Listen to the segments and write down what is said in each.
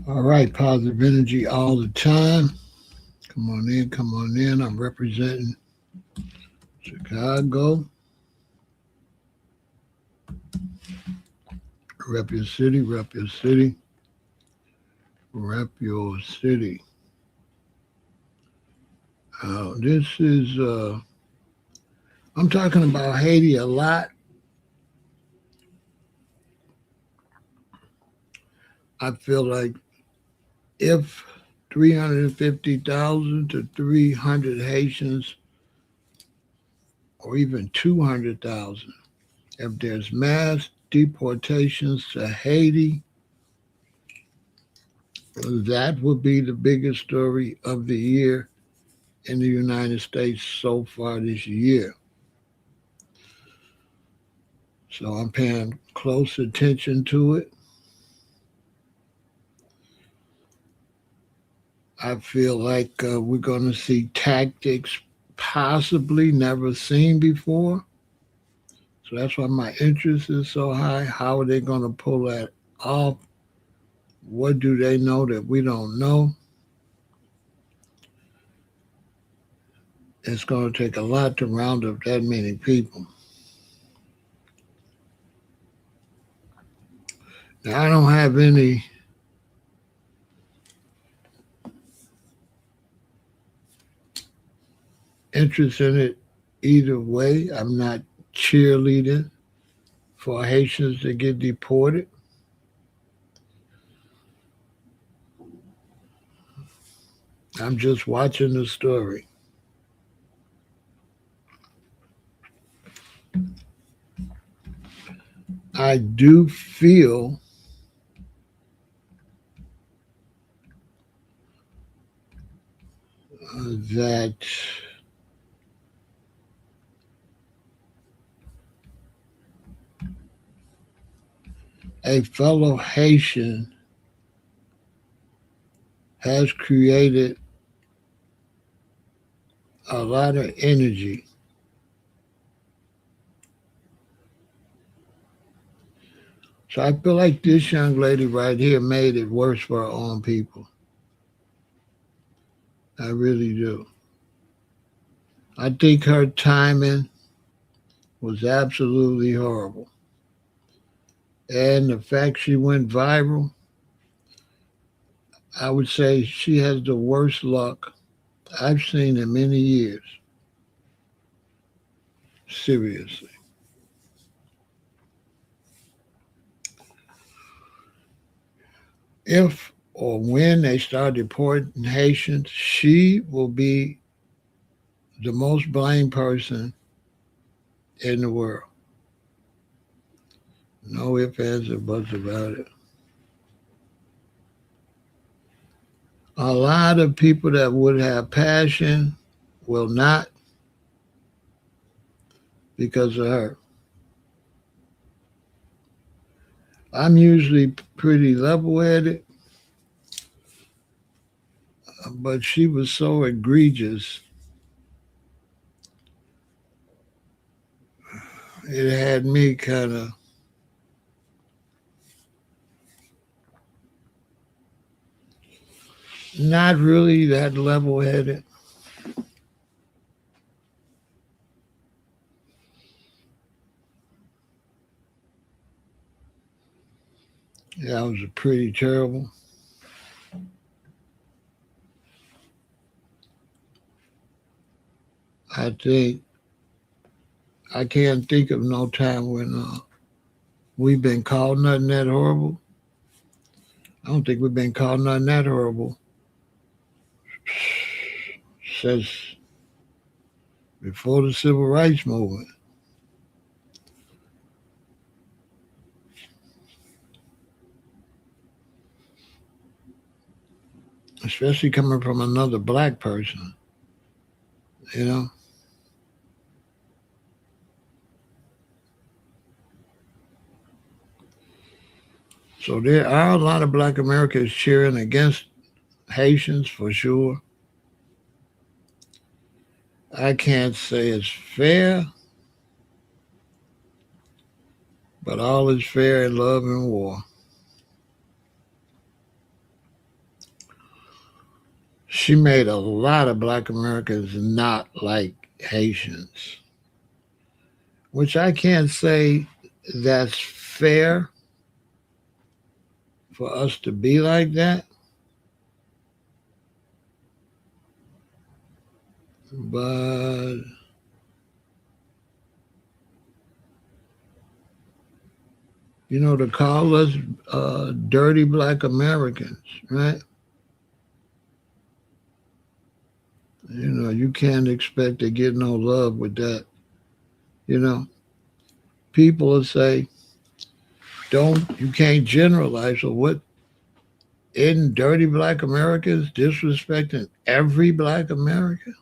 All right, positive energy all the time. Come on in, come on in. I'm representing Chicago. Rep your city, rep your city, rep your city. This is, I'm talking about Haiti a lot. I feel like if 350,000 to 300 Haitians, or even 200,000, if there's mass deportations to Haiti, that would be the biggest story of the year in the United States so far this year. So I'm paying close attention to it. I feel like we're going to see tactics possibly never seen before. So that's why my interest is so high. How are they going to pull that off? What do they know that we don't know? It's going to take a lot to round up that many people. Now, I don't have any interest in it either way. I'm not cheerleading for Haitians to get deported. I'm just watching the story. I do feel that a fellow Haitian has created a lot of energy. So I feel like this young lady right here made it worse for her own people. I really do. I think her timing was absolutely horrible. And the fact she went viral, I would say she has the worst luck I've seen in many years. Seriously. If or when they start deporting Haitians, she will be the most blamed person in the world. No ifs, ands, or buts about it. A lot of people that would have passion will not because of her. I'm usually pretty level headed, but she was so egregious. It had me kind of not really that level headed. Yeah, it was pretty terrible. I think I can't think of no time when we've been called nothing that horrible. I don't think we've been called nothing that horrible since before the civil rights movement, especially coming from another black person, you know? So there are a lot of black Americans cheering against Haitians for sure. I can't say it's fair, but all is fair in love and war. she made a lot of black Americans not like Haitians, which I can't say that's fair for us to be like that. But to call us dirty black Americans, right? You can't expect to get no love with that. You know, people will say, you can't generalize. So what, isn't dirty black Americans disrespecting every black American?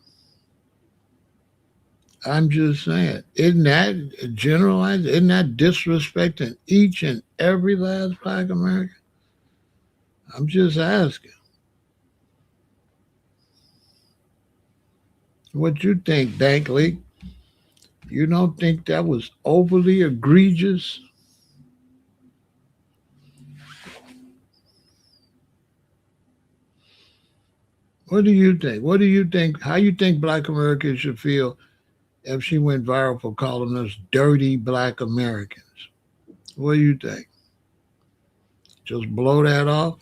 I'm just saying, isn't that generalized? Isn't that disrespecting each and every last black American? I'm just asking. What you think, Dankley? You don't think that was overly egregious? What do you think? What do you think? How you think black Americans should feel if she went viral for calling us dirty black Americans? What do you think? Just blow that off?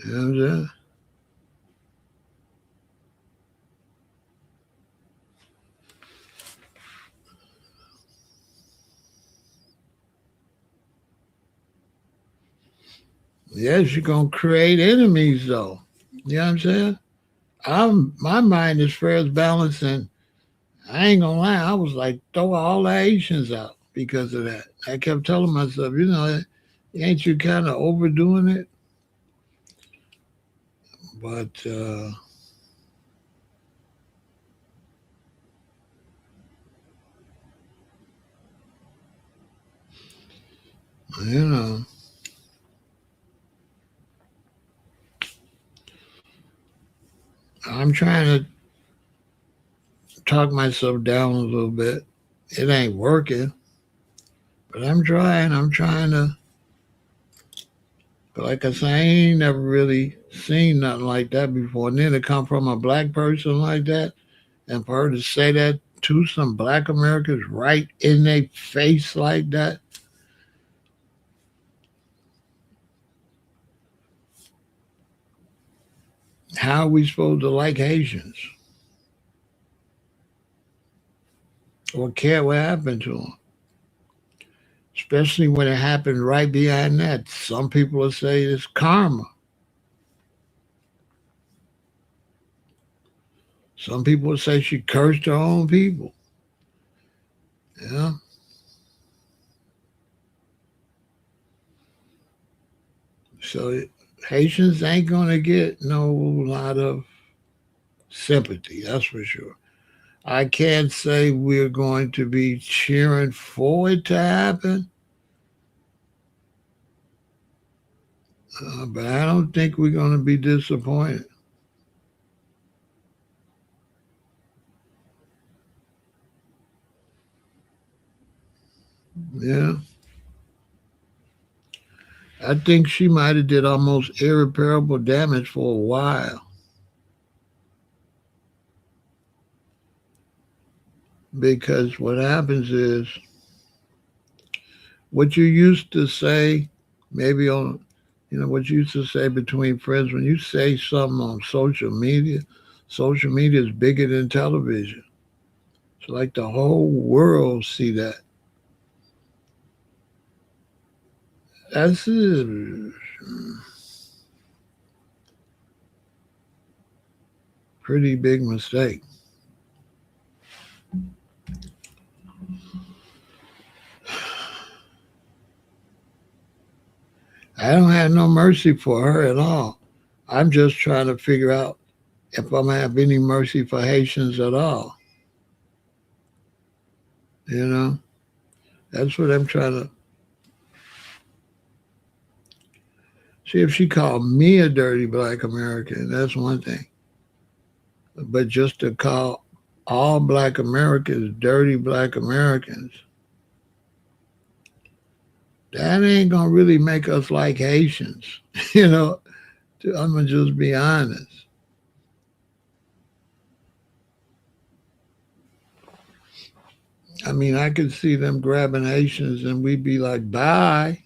You know what I'm saying? Yes, you're gonna create enemies though. You know what I'm saying? My mind is fair as balance, and I ain't gonna lie, I was like throw all the Haitians out because of that. I kept telling myself, ain't you kind of overdoing it? But you know, I'm trying to talk myself down a little bit. It ain't working, but I'm trying. I'm trying to. But like I say, I ain't never really seen nothing like that before. And then to come from a black person like that, and for her to say that to some black Americans right in their face like that, how are we supposed to like Haitians or care what happened to them? Especially when it happened right behind that. Some people will say it's karma. Some people will say she cursed her own people. Yeah. So Haitians ain't gonna get no lot of sympathy, that's for sure. I can't say we're going to be cheering for it to happen, but I don't think we're going to be disappointed. Yeah, I think she might have did almost irreparable damage for a while because what happens is what you used to say, maybe on, what you used to say between friends, when you say something on social media is bigger than television. It's like the whole world see that. That's a pretty big mistake. I don't have no mercy for her at all. I'm just trying to figure out if I'm gonna have any mercy for Haitians at all. You know, that's what I'm trying to see. If she called me a dirty black American, that's one thing. But just to call all black Americans dirty black Americans, that ain't gonna really make us like Haitians. you know, I'm gonna just be honest. I mean, I could see them grabbing Haitians and we'd be like, bye,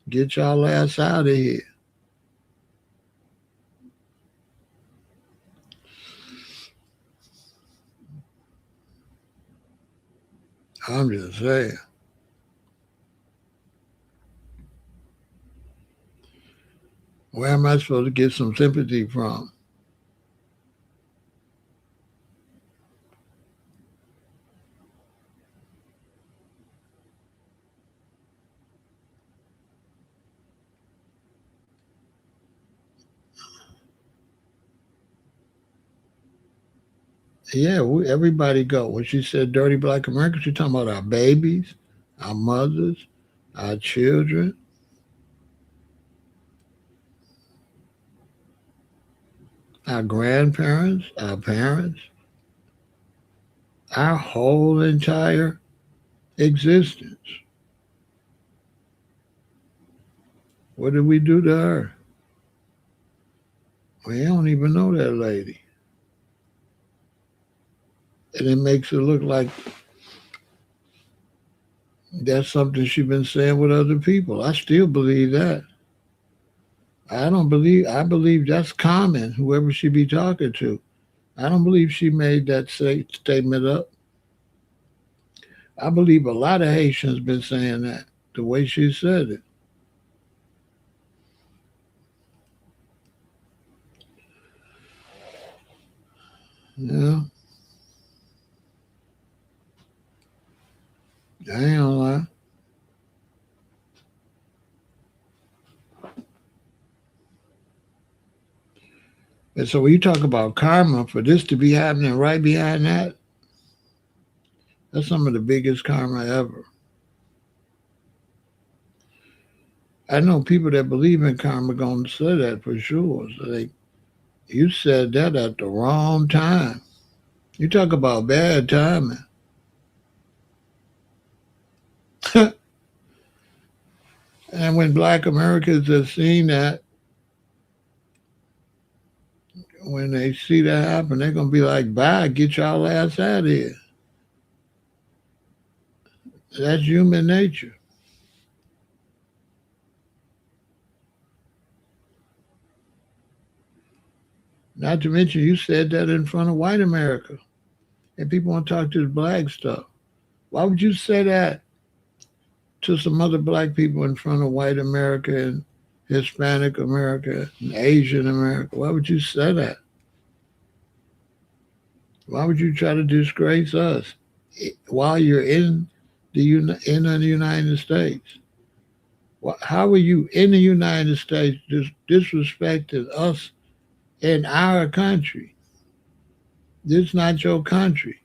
get y'all ass out of here. I'm just saying. Where am I supposed to get some sympathy from? Yeah, everybody go. When she said dirty black Americans, she's talking about our babies, our mothers, our children, our grandparents, our parents, our whole entire existence. What did we do to her? We don't even know that lady. And it makes it look like that's something she's been saying with other people. I still believe that. I believe that's common, whoever she be talking to. I don't believe she made that statement up. I believe a lot of Haitians been saying that, the way she said it. Yeah, I ain't gonna lie. And so when you talk about karma, for this to be happening right behind that, that's some of the biggest karma ever. I know people that believe in karma gonna say that for sure. So you said that at the wrong time. You talk about bad timing. And when black Americans have seen that, when they see that happen, they're gonna be like, bye, get y'all ass out of here. That's human nature. Not to mention you said that in front of white America. And people want to talk to the black stuff. Why would you say that to some other black people in front of white America and Hispanic America and Asian America? Why would you say that? Why would you try to disgrace us while you're in the United States? How are you in the United States disrespecting us in our country? This is not your country.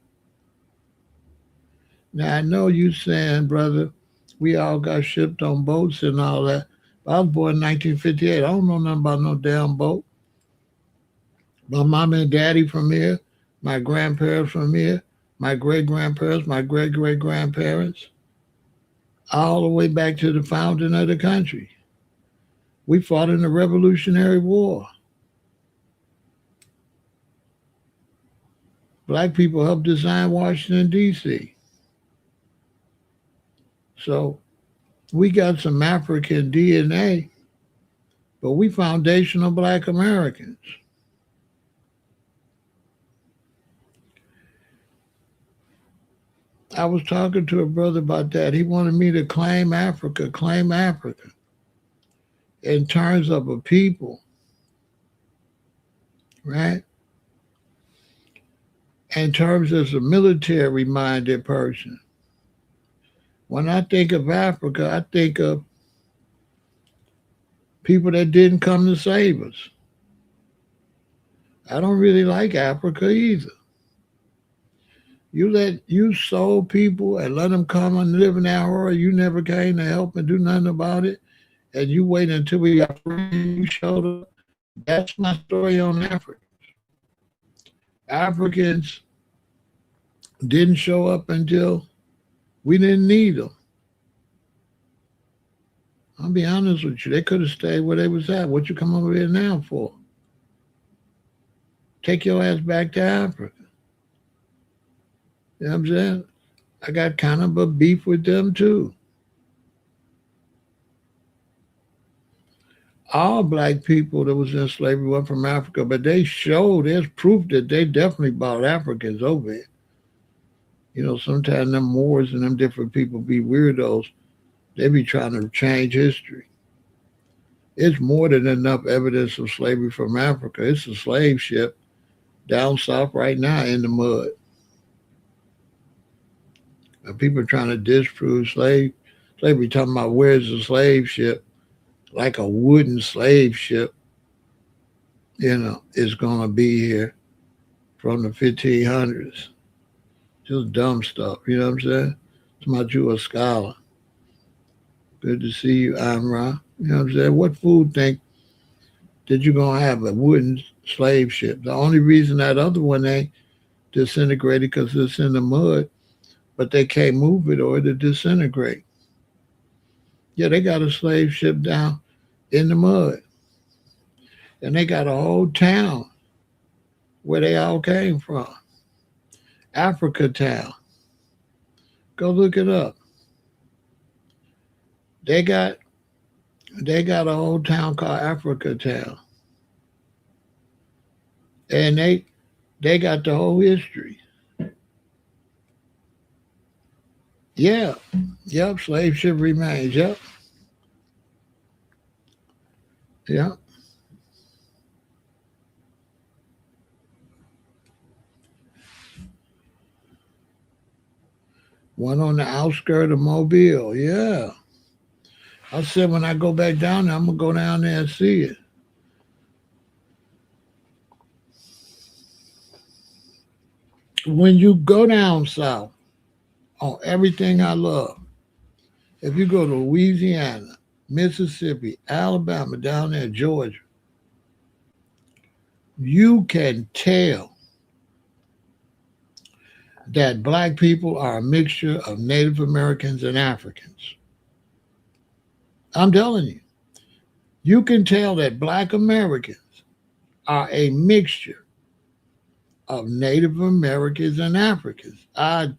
Now I know you saying, brother, we all got shipped on boats and all that. I was born in 1958. I don't know nothing about no damn boat. My mom and daddy from here, my grandparents from here, my great grandparents, my great great grandparents, all the way back to the founding of the country. We fought in the Revolutionary War. Black people helped design Washington, D.C. So we got some African DNA, but we foundational black Americans. I was talking to a brother about that. He wanted me to claim Africa in terms of a people, right? In terms as a military minded person. When I think of Africa, I think of people that didn't come to save us. I don't really like Africa either. You sold people and let them come and live in our world. You never came to help and do nothing about it, and you wait until we got free and you showed up. That's my story on Africa. Africans didn't show up until we didn't need them. I'll be honest with you. They could have stayed where they was at. What you come over here now for? Take your ass back to Africa. You know what I'm saying? I got kind of a beef with them too. All black people that was in slavery were from Africa, but they showed there's proof that they definitely brought Africans over here. You know, sometimes them Moors and them different people be weirdos. They be trying to change history. It's more than enough evidence of slavery from Africa. It's a slave ship down south right now in the mud. And people are trying to disprove slavery, talking about where's the slave ship, like a wooden slave ship, is going to be here from the 1500s. Just dumb stuff, you know what I'm saying? It's about you a scholar. Good to see you, Amra. You know what I'm saying? What food think that you're going to have a wooden slave ship? The only reason that other one ain't disintegrated because it's in the mud, but they can't move it or it'll disintegrate. Yeah, they got a slave ship down in the mud. And they got a whole town where they all came from. Africa Town. Go look it up. They got a whole town called Africa Town. And they got the whole history. Yeah. Yep. Slave ship remains. Yep. Yep. One on the outskirts of Mobile. Yeah. I said when I go back down there, I'm going to go down there and see it. When you go down south on everything I love, if you go to Louisiana, Mississippi, Alabama, down there, Georgia, you can tell that black people are a mixture of Native Americans and Africans. I'm telling you. You can tell that black Americans are a mixture of Native Americans and Africans. I'd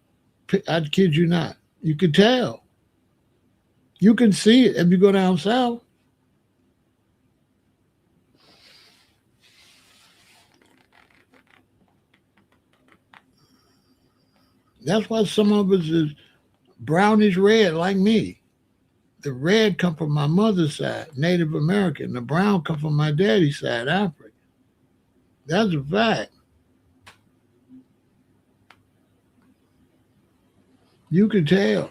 kid you not. You can tell. You can see it if you go down south. That's why some of us is brownish red like me. The red come from my mother's side, Native American. The brown come from my daddy's side, African. That's a fact. You can tell.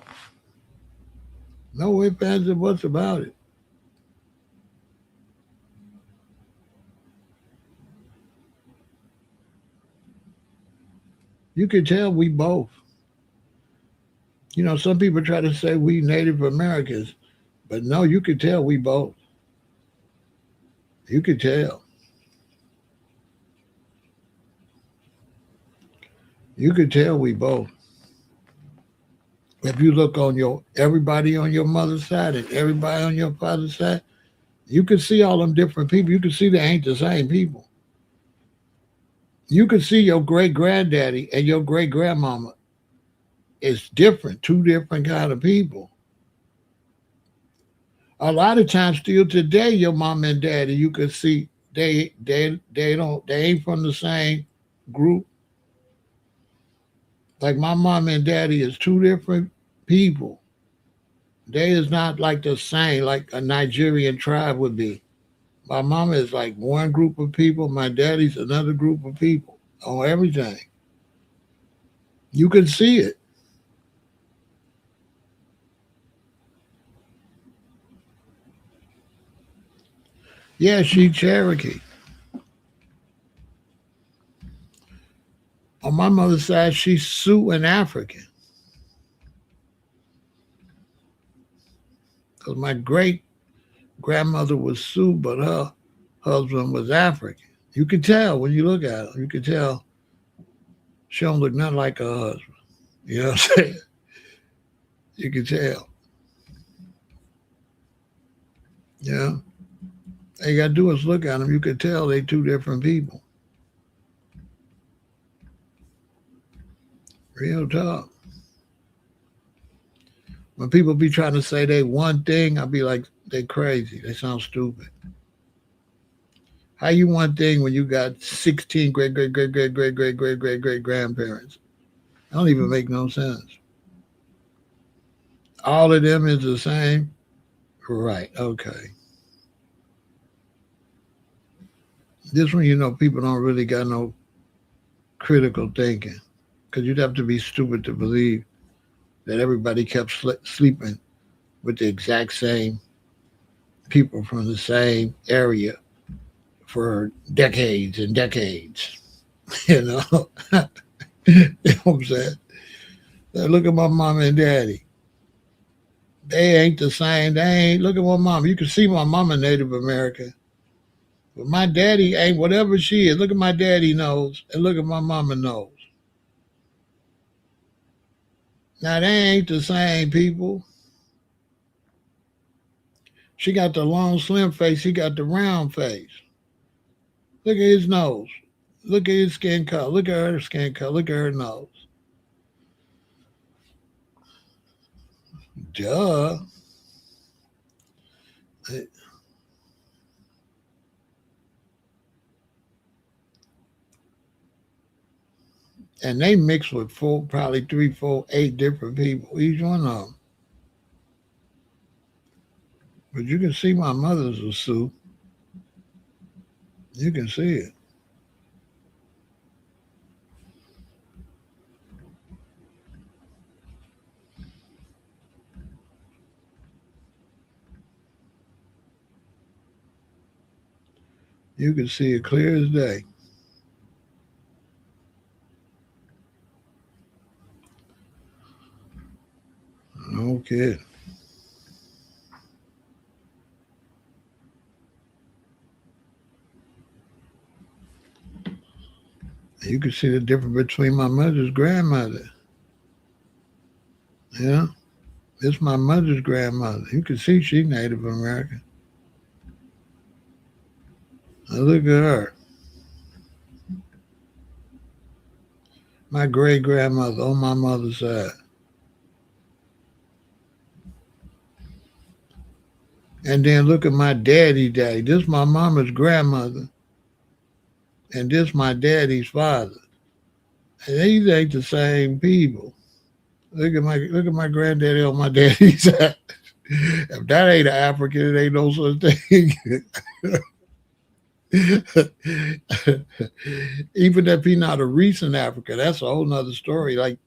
No ifs, ands, or buts about it. You can tell we both. You know, some people try to say we Native Americans, but no, you can tell we both. You can tell. You can tell we both. If you look on everybody on your mother's side and everybody on your father's side, you can see all them different people. You can see they ain't the same people. You can see your great granddaddy and your great grandmama. It's different, two different kind of people. A lot of times, still today, your mom and daddy, you can see they ain't from the same group. Like my mom and daddy is two different people. They is not like the same like a Nigerian tribe would be. My mama is like one group of people. My daddy's another group of people on everything. You can see it. Yeah, she Cherokee. On my mother's side, she's Sioux and African. Because my great grandmother was Sioux, but her husband was African. You can tell when you look at them. You can tell She don't look nothing like her husband. You know what I'm saying? You can tell. You know? All you gotta do is look at them. You can tell they two different people. Real talk. When people be trying to say they one thing, I be like, they crazy. They sound stupid. How you one thing when you got 16 great grandparents? That don't even make no sense. All of them is the same. Right. Okay. This one, people don't really got no critical thinking. Because you'd have to be stupid to believe that everybody kept sleeping with the exact same people from the same area for decades and decades. You know, you know what I'm saying? Now look at my mom and daddy. They ain't the same. They ain't. Look at my mom. You can see my mama Native American, but my daddy ain't whatever she is. Look at my daddy nose and look at my mama nose. Now they ain't the same people. She got the long slim face. He got the round face. Look at his nose. Look at his skin color. Look at her skin color. Look at her nose. Duh. And they mix with four, probably three, four, eight different people, each one of them. But you can see my mother's a Sioux. You can see it. You can see it clear as day. No kid. You can see the difference between my mother's grandmother. Yeah, it's my mother's grandmother. You can see she's Native American. Now look at her. My great grandmother on my mother's side. And then look at my daddy. This my mama's grandmother. And this my daddy's father. And these ain't the same people. Look at my granddaddy on my daddy's side. If that ain't an African, it ain't no such thing. Even if he's not a recent African, that's a whole nother story. Like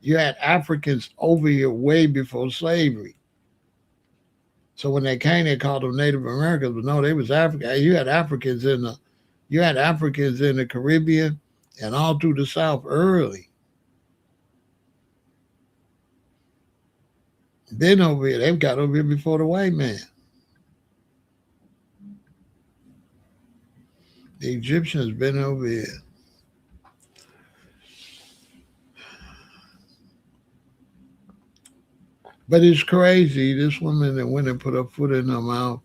you had Africans over here way before slavery. So when they came, they called them Native Americans, but no, they was African. You had Africans in the Caribbean and all through the South early. Then over here, they've got over here before the white man. The Egyptians been over here. But it's crazy. This woman that went and put her foot in her mouth.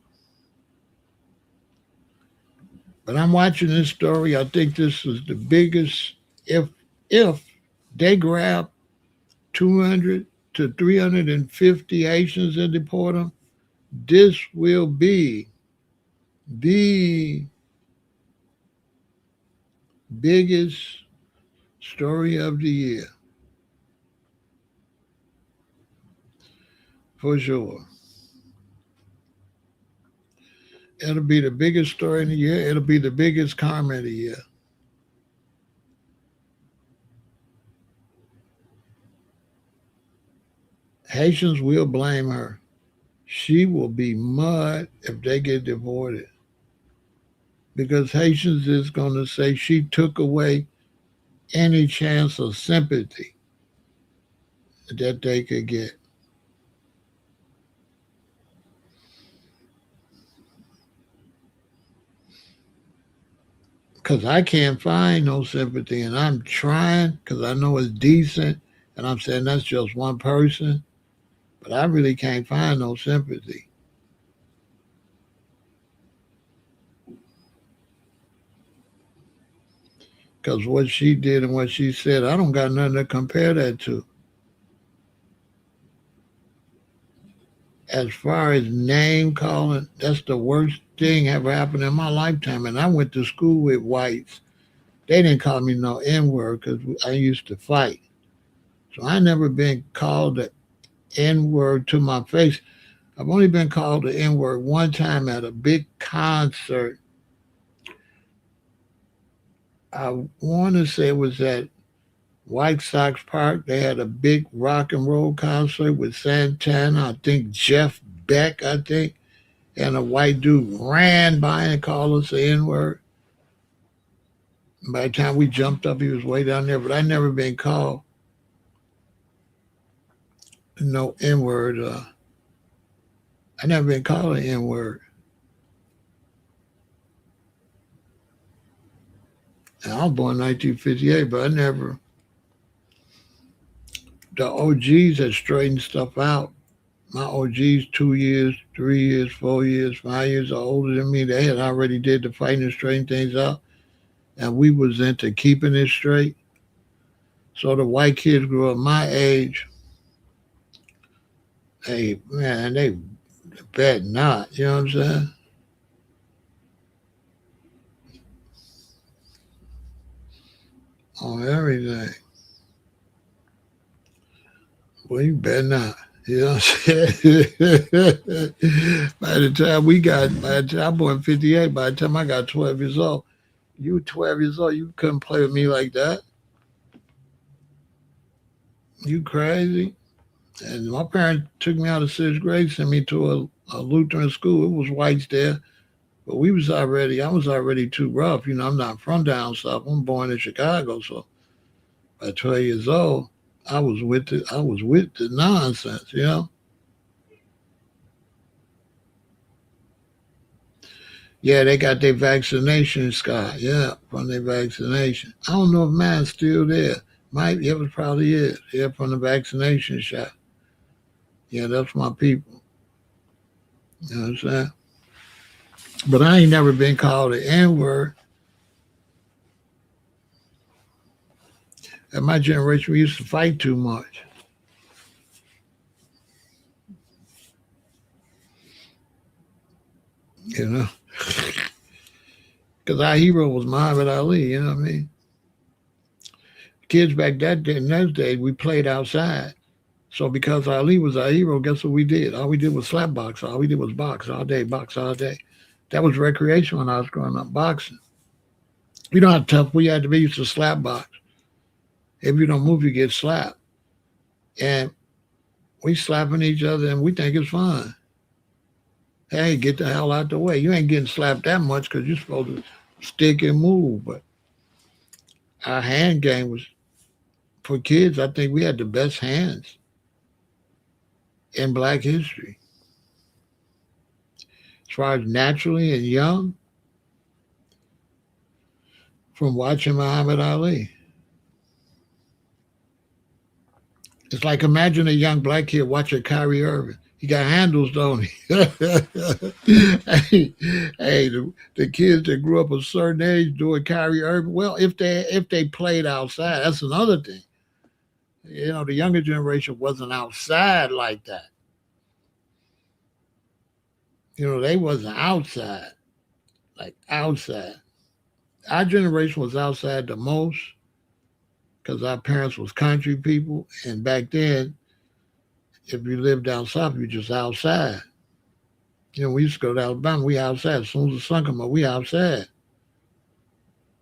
But I'm watching this story. I think this is the biggest. If they grab 200 to 350 Haitians and deport them, this will be the biggest story of the year for sure. It'll be the biggest story in the year. It'll be the biggest karma of the year. Haitians will blame her. She will be mud if they get deported because Haitians is going to say she took away any chance of sympathy that they could get. because I can't find no sympathy, and I'm trying because I know it's decent, and I'm saying that's just one person, but I really can't find no sympathy. Because what she did and what she said, I don't got nothing to compare that to. As far as name calling, that's the worst thing ever happened in my lifetime. And I went to school with whites. They didn't call me no N word because I used to fight. So I never been called the N word to my face. I've only been called the N word one time at a big concert. I want to say it was at White Sox Park. They had a big rock and roll concert with Santana. I think Jeff Beck, I think. And a white dude ran by and called us the N word. By the time we jumped up, he was way down there. But I never been called no N word. I never been called an N word. And I was born in 1958, but I never. The OGs had straightened stuff out. My OGs, 2 years, 3 years, 4 years, 5 years older than me, they had already did the fighting and straighten things out. And we was into keeping it straight. So the white kids grew up my age. Hey, man, they bet not. You know what I'm saying? On everything. Well, you better not. You know what I'm saying? By the time we got, by the time I'm born 58, by the time I got 12 years old, you 12 years old, you couldn't play with me like that. You crazy? And my parents took me out of sixth grade, sent me to a Lutheran school. It was whites there, but I was already too rough. You know, I'm not from down south. I'm born in Chicago, so by 12 years old, I was with the nonsense. You know. Yeah, they got their vaccination, Scott. Yeah, from their vaccination. I don't know if mine's still there. Might it was probably is. Yeah, from the vaccination shot. Yeah, that's my people. You know what I'm saying? But I ain't never been called the N word. At my generation, we used to fight too much. You know, because our hero was Muhammad Ali. You know what I mean? Kids back that day, in those days, we played outside. So because Ali was our hero, guess what we did? All we did was slap box. All we did was box all day. That was recreation when I was growing up, boxing. You know how tough we had to be. Used to slap box. If you don't move, you get slapped. And we slapping each other, and we think it's fun. Hey, get the hell out the way. You ain't getting slapped that much because you're supposed to stick and move. But our hand game was for kids. I think we had the best hands in Black history, as far as naturally and young, from watching Muhammad Ali. It's like imagine a young black kid watching Kyrie Irving. He got handles, don't he? Hey, the kids that grew up a certain age doing Kyrie Irving. Well, if they played outside, that's another thing. You know, the younger generation wasn't outside like that. You know, they wasn't outside like outside. Our generation was outside the most because our parents was country people, and back then, if you lived down south, you just outside. You know, we used to go to Alabama. We outside. As soon as the sun come up, we outside.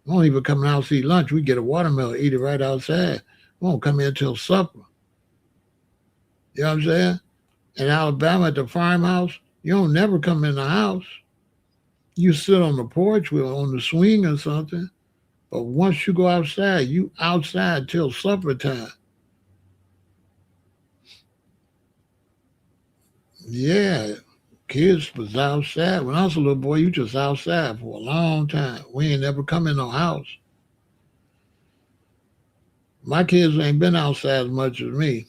We don't even come out to eat lunch. We get a watermelon, eat it right outside. We won't come in till supper. You know what I'm saying? In Alabama at the farmhouse, you don't never come in the house. You sit on the porch with on the swing or something. But once you go outside, you outside till supper time. Yeah. Kids was outside. When I was a little boy, you just outside for a long time. We ain't never come in no house. My kids ain't been outside as much as me.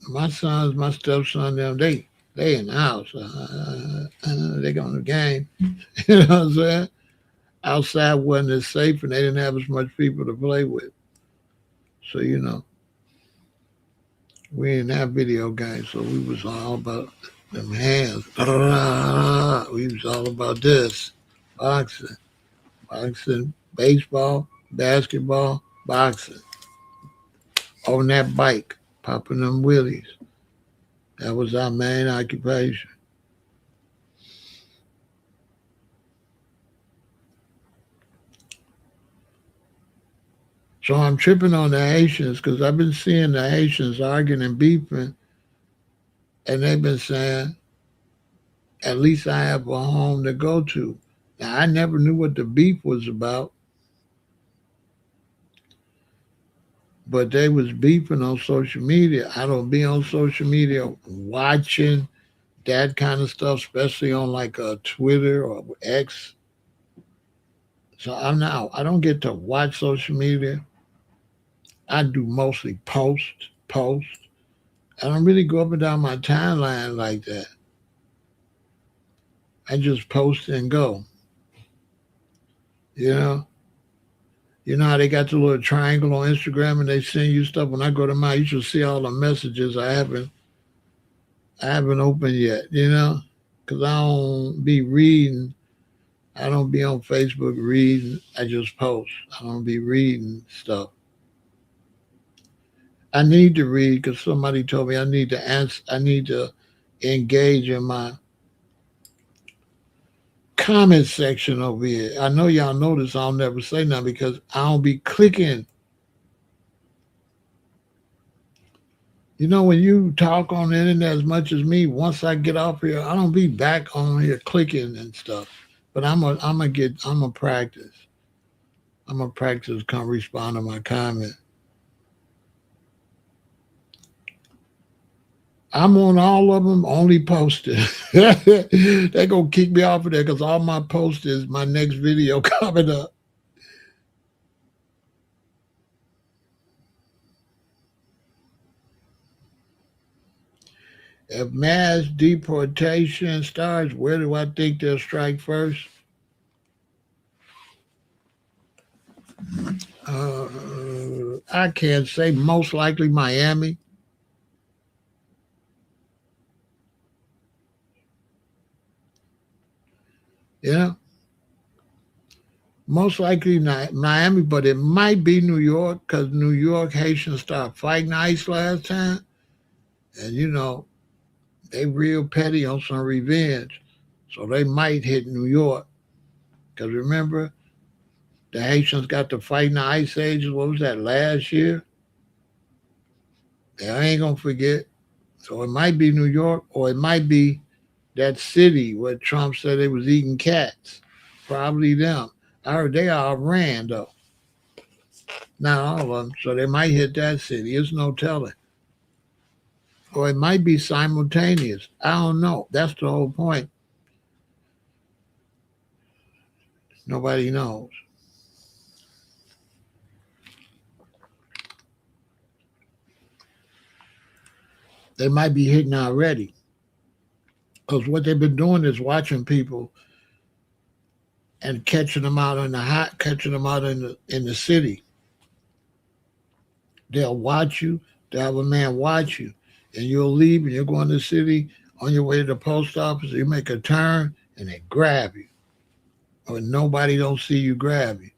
My sons, my stepson, them, they in the house. They going to the game. You know what I'm saying? Outside wasn't as safe, and they didn't have as much people to play with. So we didn't have video games, so we was all about them hands. We was all about this. Boxing. Boxing, baseball, basketball, boxing. On that bike, popping them wheelies. That was our main occupation. So I'm tripping on the Haitians because I've been seeing the Haitians arguing and beefing, and they've been saying, at least I have a home to go to. Now, I never knew what the beef was about, but they was beefing on social media. I don't be on social media watching that kind of stuff, especially on like Twitter or X. So I don't get to watch social media. I do mostly post. I don't really go up and down my timeline like that. I just post and go. You know, you know how they got the little triangle on Instagram and they send you stuff. When I go to mine, you should see all the messages I haven't opened yet. Because I don't be reading. I don't be on Facebook reading. I just post. I don't be reading stuff. I need to read because somebody told me I need to answer. I need to engage in my comment section over here. I know y'all notice I'll never say nothing because I don't be clicking. When you talk on the internet as much as me, once I get off here, I don't be back on here clicking and stuff. But I'm a practice. I'm a practice come respond to my comment. I'm on all of them, only posted. They gonna kick me off of there because all my post is my next video coming up. If mass deportation starts, where do I think they'll strike first? I can't say. Most likely Miami. You know, most likely not Miami, but it might be New York because New York Haitians started fighting ICE last time, and they real petty on some revenge, so they might hit New York. Because remember, the Haitians got to fighting the Ice Ages. What was that last year? They ain't gonna forget. So it might be New York, or it might be that city where Trump said they was eating cats. Probably them. I heard they all ran though. Not all of them. So they might hit that city. There's no telling. Or it might be simultaneous. I don't know. That's the whole point. Nobody knows. They might be hitting already. Because what they've been doing is watching people and catching them out catching them out in the city. They'll watch you. They'll have a man watch you, and you'll leave and you'll go in the city on your way to the post office. You make a turn and they grab you, or nobody don't see you grab you.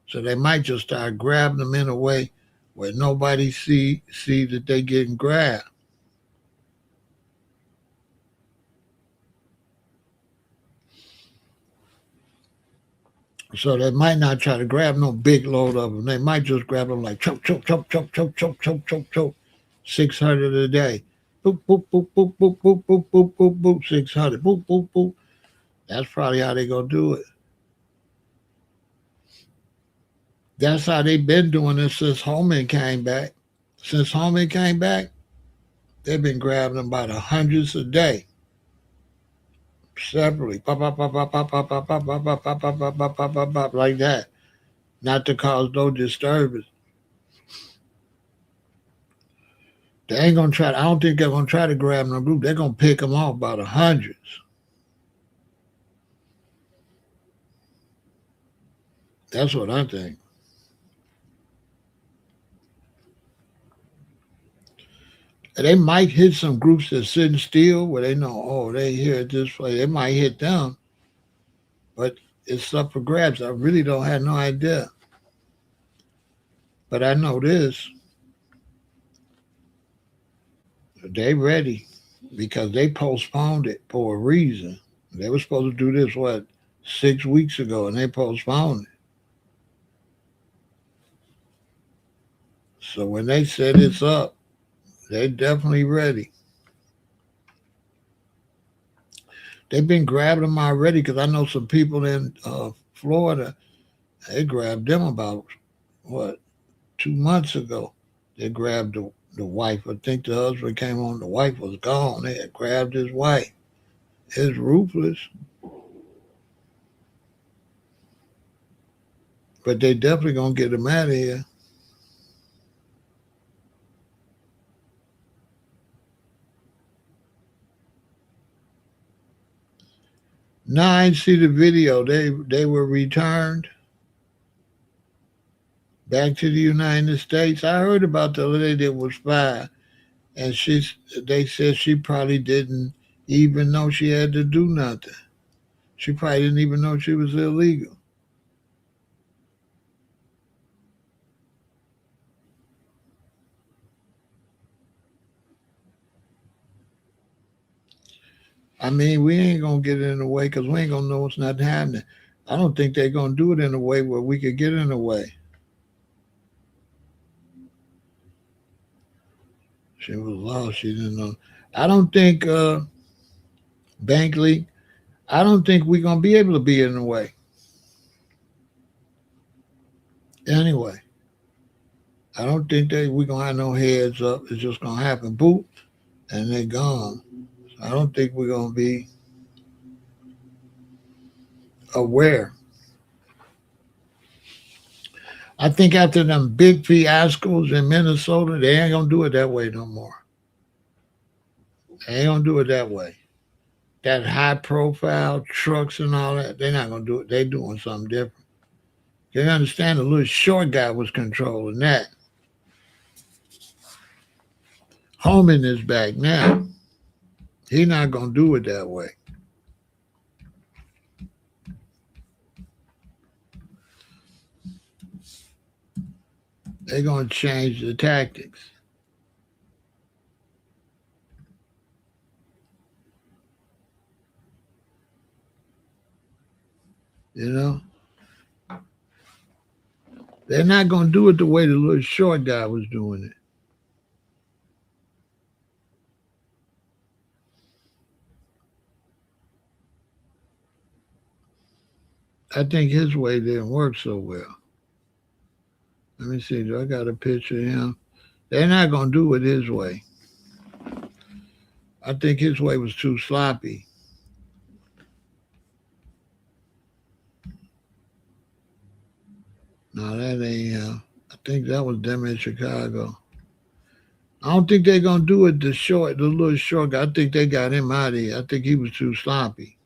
So they might just start grabbing them in a way where nobody see that they getting grabbed. So they might not try to grab no big load of them. They might just grab them like choke, choke, choke, choke, choke, choke, choke, choke, choke. 600 a day. Boop, boop, boop, boop, boop, boop, boop, boop, boop, boop. 600. Boop, boop, boop. That's probably how they gonna do it. That's how they been doing it since Holman came back. Since Holman came back, they've been grabbing them by the hundreds a day. separately, pop, pop, pop, pop, pop, pop, pop, pop, pop, pop, pop, pop, pop, pop, pop, pop, pop, like that, not to cause no disturbance. They ain't gonna try. I don't think they're gonna try to grab no group. They're gonna pick them off by the hundreds. That's what I think. And they might hit some groups that's sitting still where they know, oh, they here at this place. They might hit them, but it's up for grabs. I really don't have no idea. But I know this: they ready because they postponed it for a reason. They were supposed to do this 6 weeks ago, and they postponed it. So when they said it's up, they definitely ready. They've been grabbing them already because I know some people in Florida. They grabbed them about what 2 months ago. They grabbed the wife. I think the husband came home. The wife was gone. They had grabbed his wife. It's ruthless, but they definitely gonna get him out of here. Now I see the video. They were returned back to the United States. I heard about the lady that was fired, and they said she probably didn't even know she had to do nothing. She probably didn't even know she was illegal. I mean, we ain't gonna get in the way because we ain't gonna know what's not happening. I don't think they're gonna do it in a way where we could get in the way. She was lost. She didn't know. I don't think Bankley. I don't think we're gonna be able to be in the way. Anyway, I don't think we're gonna have no heads up. It's just gonna happen. Boop, and they're gone. I don't think we're gonna be aware. I think after them big fiascos in Minnesota, they ain't gonna do it that way no more. They ain't gonna do it that way. That high profile trucks and all that, they're not gonna do it. They're doing something different. You understand the little short guy was controlling that. Holman is back now. He not gonna do it that way. They're gonna change the tactics. You know, they're not gonna do it the way the little short guy was doing it. I think his way didn't work so well. Let me see. Do I got a picture of him? They're not gonna do it his way. I think his way was too sloppy. No, that ain't him. I think that was them in Chicago. I don't think they're gonna do it the little short guy. I think they got him out of here. I think he was too sloppy.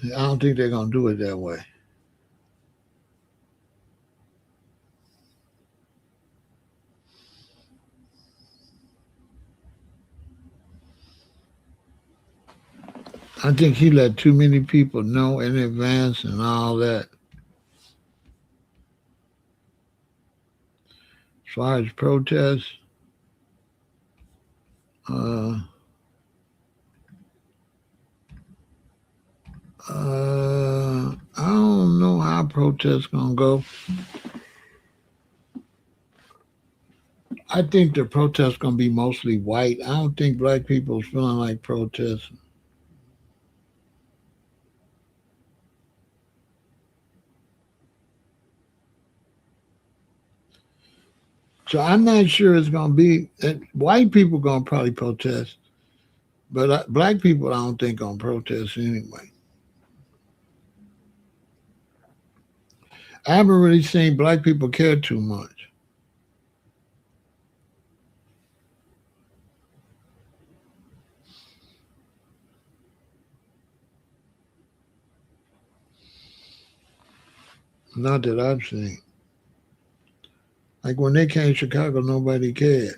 I don't think they're gonna do it that way. I think he let too many people know in advance and all that. As far as protests, uh, I don't know how protests gonna go. I think the protest's gonna be mostly white. I don't think black people's feeling like protesting. So I'm not sure it's gonna be white people gonna probably protest, but black people I don't think gonna protest anyway. I haven't really seen black people care too much. Not that I've seen. Like when they came to Chicago, nobody cared.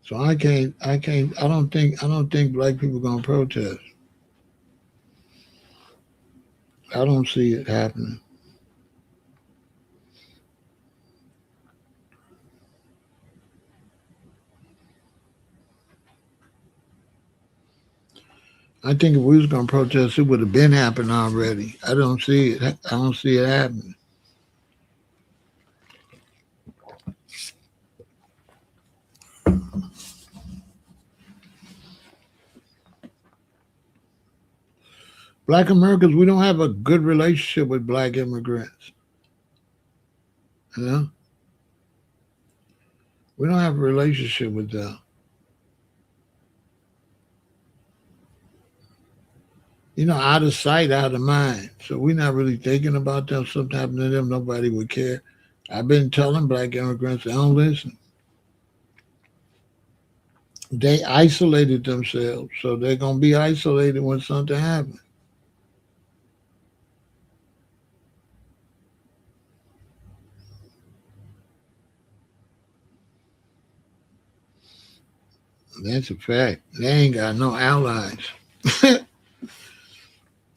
So I don't think black people gonna protest. I don't see it happening. I think if we was gonna protest, it would have been happened already. I don't see it. I don't see it happening. Black Americans, we don't have a good relationship with black immigrants. You know, we don't have a relationship with them. Out of sight, out of mind. So we're not really thinking about them. Something happened to them, nobody would care. I've been telling black immigrants they don't listen. They isolated themselves, so they're gonna be isolated when something happens. That's a fact. They ain't got no allies.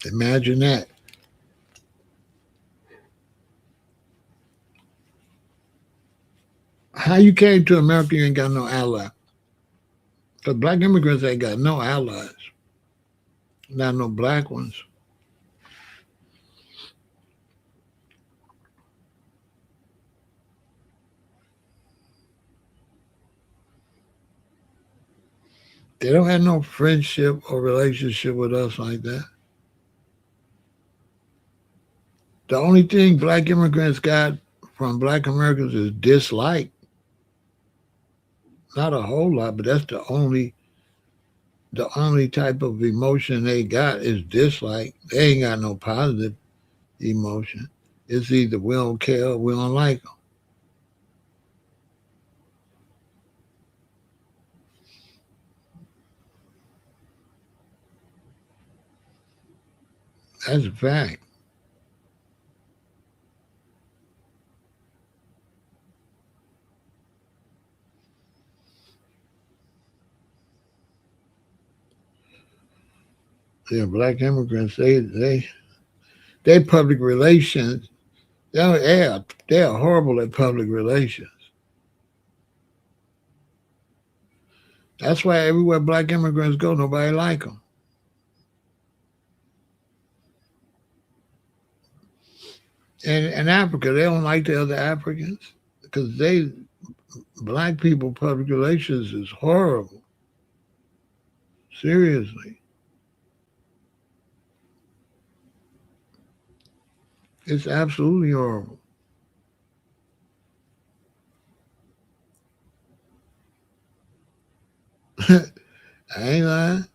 Imagine that. How you came to America, you ain't got no ally. Because black immigrants ain't got no allies. Not no black ones. They don't have no friendship or relationship with us like that. The only thing black immigrants got from black Americans is dislike. Not a whole lot, but that's the only type of emotion they got is dislike. They ain't got no positive emotion. It's either we don't care or we don't like them. That's a fact. Yeah, black immigrants, they public relations. They are horrible at public relations. That's why everywhere black immigrants go, nobody like them. And in Africa, they don't like the other Africans because black people public relations is horrible. Seriously, it's absolutely horrible. I ain't lying.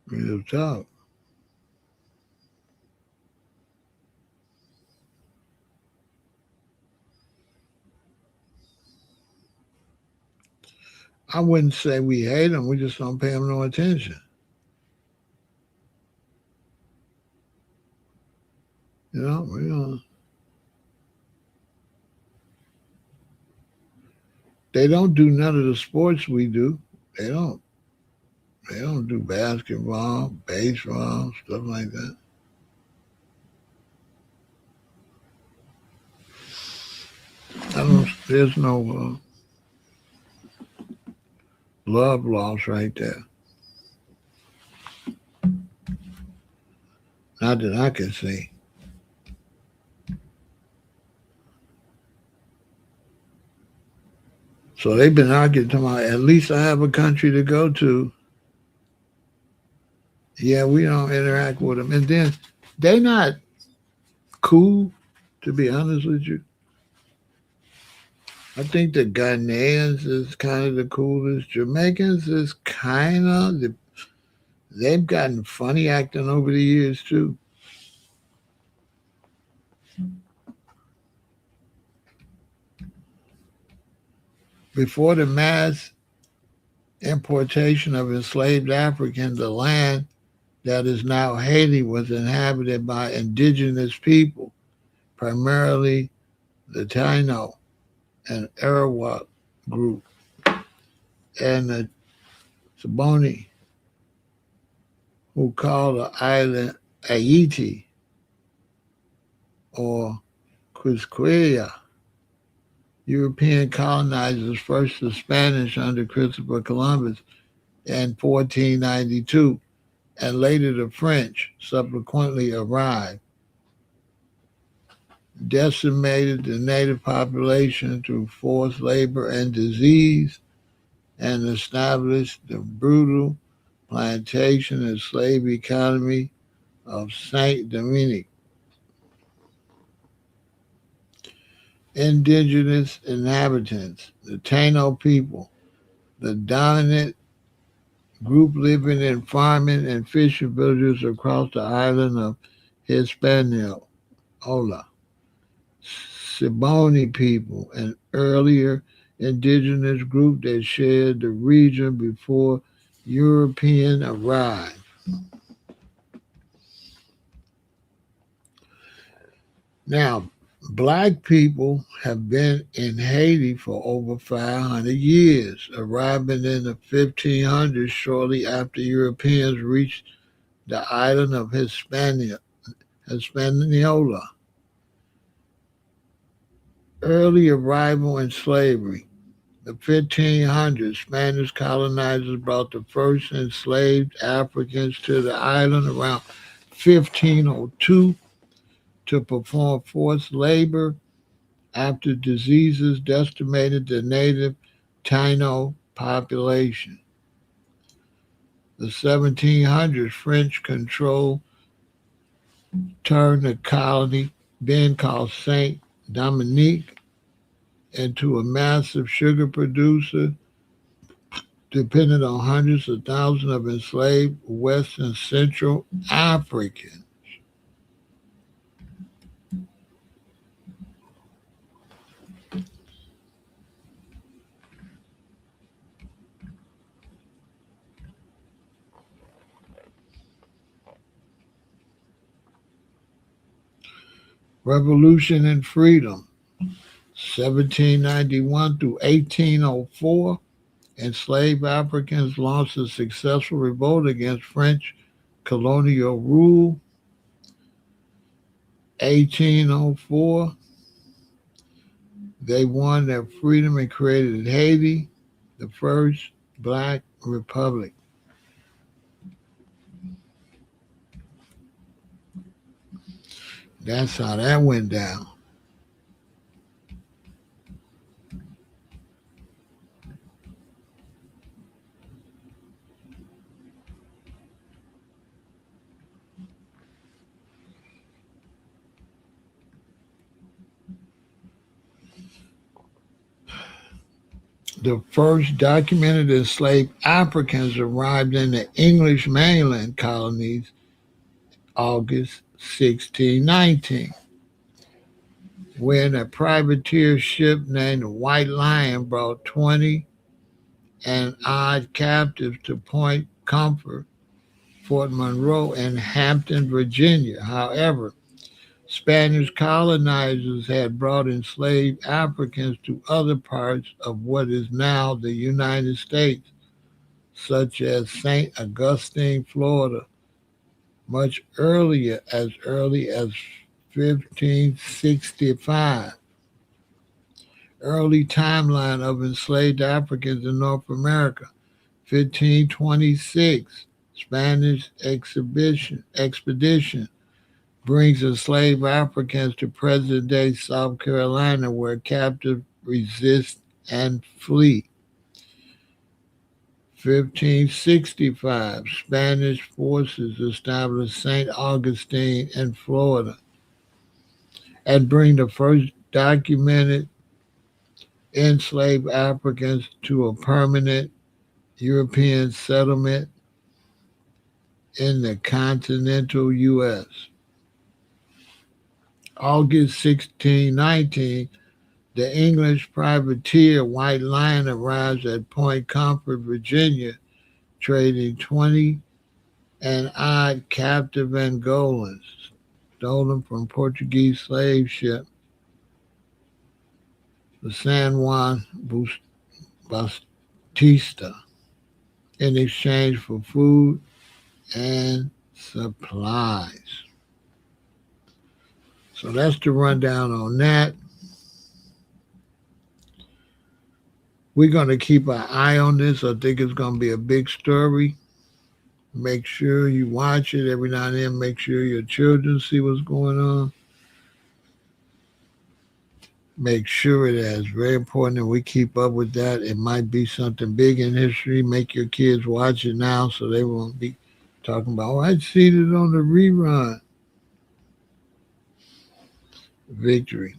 Real talk. I wouldn't say we hate them. We just don't pay them no attention. They don't do none of the sports we do. They don't. They don't do basketball, baseball, stuff like that. I don't. There's no love lost right there. Not that I can see. So they've been arguing about at least I have a country to go to. Yeah, we don't interact with them, and then they not cool. To be honest with you, I think the Ghanaians is kind of the coolest. Jamaicans is kind of they've gotten funny acting over the years too. Before the mass importation of enslaved Africans, the land that is now Haiti was inhabited by indigenous people, primarily the Taino and Arawak group and the Saboni, who called the island Haiti or Quisqueya. European colonizers, first the Spanish under Christopher Columbus in 1492, and later the French subsequently arrived, decimated the native population through forced labor and disease, and established the brutal plantation and slave economy of Saint Dominic. Indigenous inhabitants, the Taino people, the dominant group living in farming and fishing villages across the island of Hispaniola. Siboney people, an earlier indigenous group that shared the region before European arrived. Now, black people have been in Haiti for over 500 years, arriving in the 1500s shortly after Europeans reached the island of Hispaniola. Early arrival and slavery. The 1500s, Spanish colonizers brought the first enslaved Africans to the island around 1502 to perform forced labor after diseases decimated the native Taino population. The 1700s, French control turned the colony, then called Saint Dominique, into a massive sugar producer, dependent on hundreds of thousands of enslaved West and Central Africans. Revolution and Freedom, 1791 through 1804, enslaved Africans launched a successful revolt against French colonial rule. 1804, they won their freedom and created Haiti, the first black republic. That's how that went down. The first documented enslaved Africans arrived in the English mainland colonies August 1619, when a privateer ship named the White Lion brought 20 and odd captives to Point Comfort, Fort Monroe, and Hampton, Virginia. However, Spanish colonizers had brought enslaved Africans to other parts of what is now the United States, such as St. Augustine, Florida, much early as 1565. Early timeline of enslaved Africans in North America, 1526. Spanish expedition brings enslaved Africans to present-day South Carolina, where captives resist and flee. 1565, Spanish forces establish St. Augustine in Florida and bring the first documented enslaved Africans to a permanent European settlement in the continental U.S. August 1619, the English privateer White Lion arrives at Point Comfort, Virginia, trading 20 and odd captive Angolans stolen from Portuguese slave ship, the San Juan Bautista, in exchange for food and supplies. So that's the rundown on that. We're going to keep an eye on this. I think it's going to be a big story. Make sure you watch it every now and then. Make sure your children see what's going on. Make sure that it's very important that we keep up with that. It might be something big in history. Make your kids watch it now so they won't be talking about, oh, I'd seen it on the rerun. Victory.